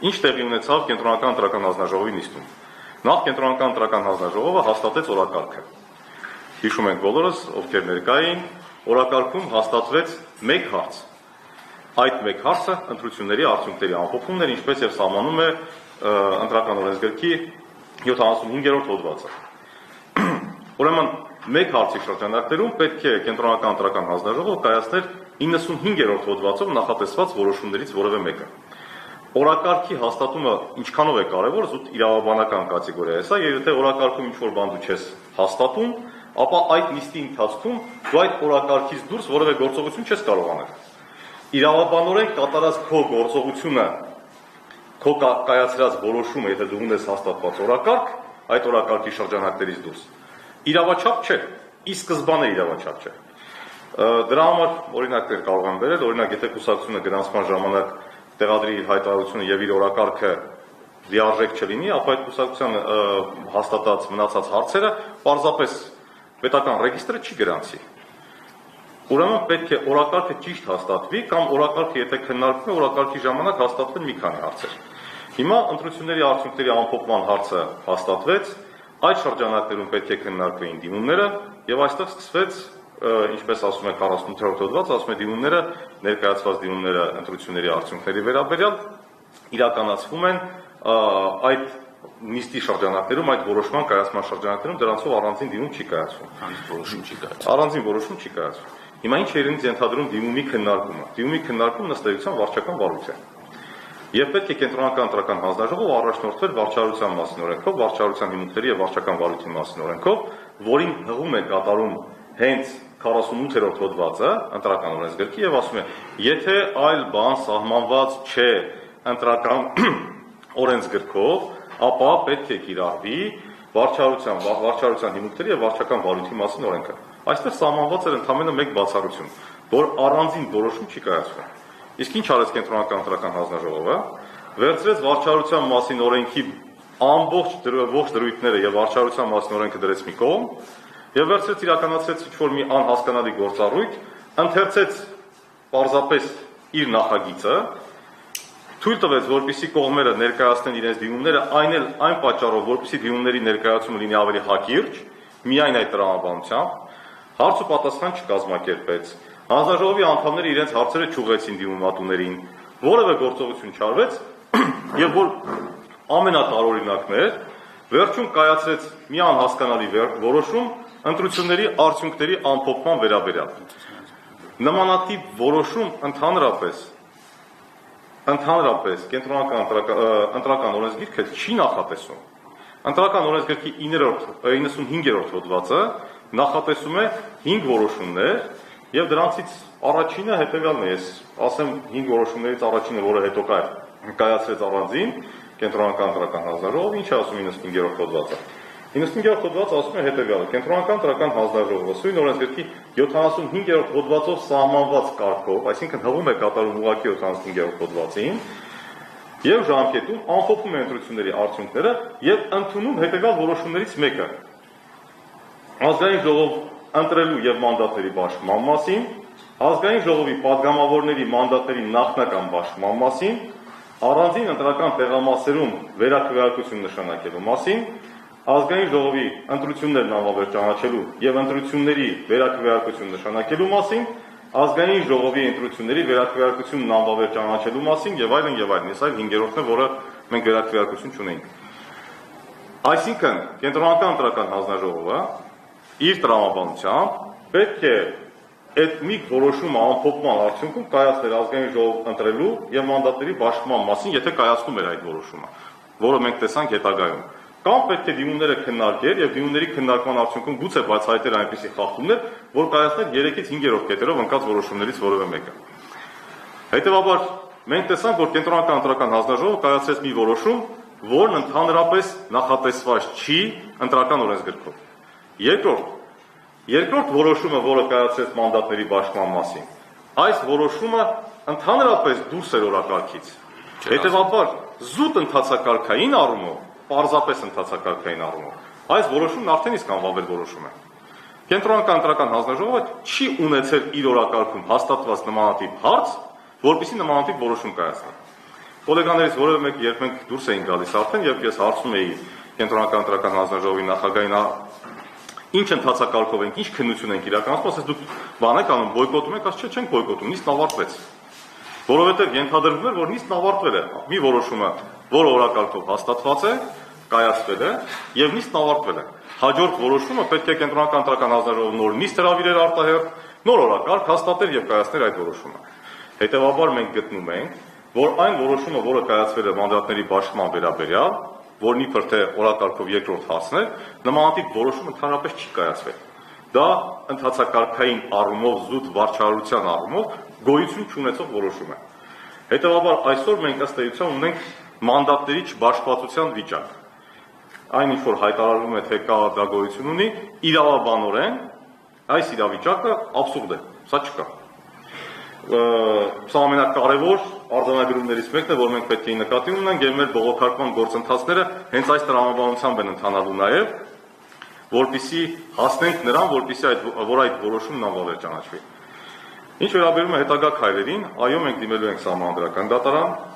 Ինչ տեղի ունեցավ կենտրոնական ընտրական հանձնաժողովի նիստում։ Նախ կենտրոնական ընտրական հանձնաժողովը հաստատեց օրակարգը։ Հիշում ենք բոլորս, ովքեր ներկա էին, օրակարգում հաստատվեց մեկ հարց։ Այդ մեկ հարցը ընտրությունների արդյունքների ամփոփումն էր, ինչպես եւ սահմանում է ընտրական օրենսգրքի 75-րդ հոդվածը։ Ուրեմն մեկ հարցի շրջանակներում պետք է կենտրոնական ընտրական հանձնաժողովը կայացներ 95-րդ հոդվածով նախատեսված որոշումներից որևէ մեկը։ Օրակարգի հաստատումը ինչքանով է կարևոր, զուտ իրավաբանական կատեգորիա է սա, եւ եթե օրակարգում ինչ-որ բան դու չես հաստատում, ապա այդ նիստի ընթացքում դու այդ օրակարգից դուրս որևէ գործողություն չես կարող անել։ Իրավաբանորեն կատարած քո գործողությունը, քո կայացրած որոշումը, եթե դու ունես հաստատված օրակարգ, այդ օրակարգի շրջանակներից դուրս, իրավաչափ չէ, ի սկզբանե իրավաչափ չէ։ Դրա համար օրինակներ կարող եմ բերել, օրինակ եթե կուսակցությունը գրանցման ժամանակ տեղադրի իր հայտարարությունը եւ իր օրակարգը լիարժեք չլինի, ապա այդ կուսակցության հաստատած մնացած հարցերը պարզապես պետական ռեգիստրը չի գրանցի։ Ուրեմն պետք է օրակարգը ճիշտ հաստատվի կամ օրակարգը եթե քննարկվում է, օրակարգի ժամանակ հաստատվեն մի քանի հարցեր։ Հիմա ընտրությունների արդյունքների ամփոփման հարցը հաստատվեց, այդ շրջանակներում պետք է քննարկվեին դիմումները եւ այստեղ սկսվեց, ինչպես ասում է 48-րդ հոդված, ասում է դիմումները, ներկայացված դիմումները ընտրությունների արդյունքների վերաբերյալ իրականացվում են այդ նիստի շրջանակներում, այդ որոշման կայացման շրջանակներում դրանցով առանձին դիմում չի կայացվում։ Առանձին որոշում չի կայացվում։ Հիմա ինչ է իրենից ենթադրում դիմումի քննարկումը։ Դիմումի քննարկումն ըստ էության վարչական վարույթ է։ Եվ պետք է կենտրոնական ընտրական հանձնաժողովը առաջնորդվեր վարչարության մասին օրենքով, վարչարության հիմունքների եւ վարչական վարույթի մասին օրենքով, որին հղում է կատարում հենց 48-րդ հոդվածը ընտրական օրենսգրքի եւ ասում է, եթե այլ բան սահմանված չէ ընտրական օրենսգրքով, ապա պետք է կիրառվի վարչարության հիմունքների եւ վարչական վարույթի մասին օրենքը։ Այստեղ սահմանված էր ընդամենը մեկ բացառություն, որ առանձին որոշում չի կայացվում։ Իսկ ինչ արեց կենտրոնական ընտրական հանձնաժողովը, վերցրեց վարչարության մասին օրենքի ամբողջ դրույթները եւ վարչարության մասին օրենքը դրեց մի կողմ եւ վերցրեց իրականացրեց ինչ-որ մի անհասկանալի գործառույթ, ընթերցեց պարզապես իր նախագիծը, թույլ տվեց, որպեսզի կողմերը ներկայացնեն իրենց դիմումները, այն պատճառով, որպեսզի դիմումների ներկայացումը լինի ավելի հակիրճ, միայն այդ տրամաբանությամբ, հարց ու պատասխան չկազմակերպեց, հանձնաժողովի անդամները իրենց հարցերը չուղղեցին դիմումատուներին, որևէ գործողություն չարվեց եւ որ ամենատարօրինակն էր, վերջում կայացրեց մի անհասկանալի որոշում ընտրությունների արդյունքների ամփոփման վերաբերյալ։ Նմանատիպ որոշում ընդհանրապես կենտրոնական ընտրական օրենսգիրքը չի նախատեսում։ Ընտրական օրենսգրքի 95-րդ հոդվածը նախատեսում է 5 որոշումներ եւ դրանցից առաջինը հետեւյալն է, ես ասեմ 5 որոշումներից առաջինը, որը հետո կայացրեց առանձին կենտրոնական ընտրական հանձնաժողովը, ինչ ասում 95-րդ հոդվածը։ 95-րդ հոդվածը ասում է հետեւյալը. կենտրոնական ընտրական հանձնաժողովը սույն օրենսգրքի 75-րդ հոդվածով սահմանված կարգով, այսինքն հղում է կատարում ուղղակի 75-րդ հոդվածին, եւ ժամկետում ամփոփում է ընտրությունների արդյունքները եւ ընդունում հետեւյալ որոշումներից մեկը. ազգային ժողով ընտրելու եւ մանդատների բաշխման մասին, ազգային ժողովի падգամավորների մանդատների նախնական բաշխման մասին, առանձին ընտրական տեղամասերում վերաքվեարկություն նշանակելու մասին, ազգային ժողովի ընտրություններն անվավեր ճանաչելու եւ ընտրությունների վերաքվեարկություն նշանակելու մասին, ազգային ժողովի ընտրությունների վերաքվեարկությունն անվավեր ճանաչելու մասին եւ այլն եւ այլն։ Այս այլ 5-րդն է, որը մենք վերաքվեարկություն չունենք։ Այսինքն կենտրոնական ընտրական հանձնաժողովը իր տրամաբանությամբ պետք է այդ մի որոշումը ամփոփման արդյունքում կայացներ ազգային ժողով ընտրելու եւ մանդատների բաշխման մասին, եթե կայացնում էր այդ որոշումը, որը մենք տեսանք հետագայում։ Կամ պետք է դիմումները քննարկեր եւ դիմումների քննարկման արդյունքում գուցե բացահայտեր այնպիսի խախտումներ, որ կայացներ 3-ից 5-րդ կետերով ընկած որոշումներից որևէ մեկը։ Հետևաբար մենք տեսանք, որ կենտրոնական ընտրական հանձնաժողովը կայացրեց մի որոշում, որն ընդհանրապես նախատեսված չի ընտրական օրենսգրքով։ Երկրորդ որոշումը, որը կայացրեց մանդատների բաշխման մասին, այս որոշումը ընդհանրապես դուրս էր օրակարգից։ Հետևաբար զուտ ընթացակարգային առումով, պարզապես ընթացակարգային առումով, այս որոշումն արդեն իսկ անվավեր որոշում է։ Կենտրոնական ընտրական հանձնաժողովը չի ունեցել իր օրակարգում հաստատված նմանատիպ հարց, որպեսզի նմանատիպ որոշում կայացնի։ Գոլեգաներից որևէ մեկ երբ մենք դուրս էինք գալիս արդեն, երբ ես հարցում էի կենտրոնական ընտրական հանձնաժողովի նախագահին, ինչ ընթացակարգով ենք, ինչ քննություն ենք իրականացնում, ասես դուք բան եք անում, բոյկոտում եք, ասես չենք բոյկոտում, նիստն ավարտվեց։ Որովհետև ենթադրվում էր, որ նիստն ավարտվել է, մի որոշումը, որը օրակարգով հաստատված է, կայացվել է եւ նիստն ավարտվել է։ Հաջորդ որոշումը պետք է կենտրոնական ընտրական հանձնաժողովը նոր նիստ հրավիրեր արտահերթ, նոր օրակարգ հաստատեր եւ կայացներ այդ որոշումը։ Հետևաբար մենք գտնում ենք, որ այն որոշումը, որը կայացվել է մանդատների բաշխման վերաբերյալ, որն իբր թե օրակարգով երկրորդ հարցն է, նմանատիպ որոշում ընդհանրապես չի կայացվել։ Դա ընթացակարգային առումով, զուտ վարչարարության առումով գոյություն չունեցող որոշում է։ Հետևաբար այսօր մենք ըստ էության ունենք մանդատների չբաշխվածության վիճակ։ Այն ինչ որ հայտարարվում է, թե կա դա գոյություն ունի, իրավաբանորեն այս իրավիճակը աբսուրդ է, սա չկա։ Սա ամենակարևոր արձանագրումներից մեկն է, որ մենք պետք է նկատի ունենանք եւ մեր բողոքարկման գործընթացները հենց այս տրամաբանությամբ են ընթանալու նաեւ, որպեսզի հասնենք նրան, որպեսզի այդ որոշումն անվավեր ճանաչվի։ Ինչ վերաբերում է հետագա քայլերին, այո, մենք դիմելու ենք սահմանադրական դատարան,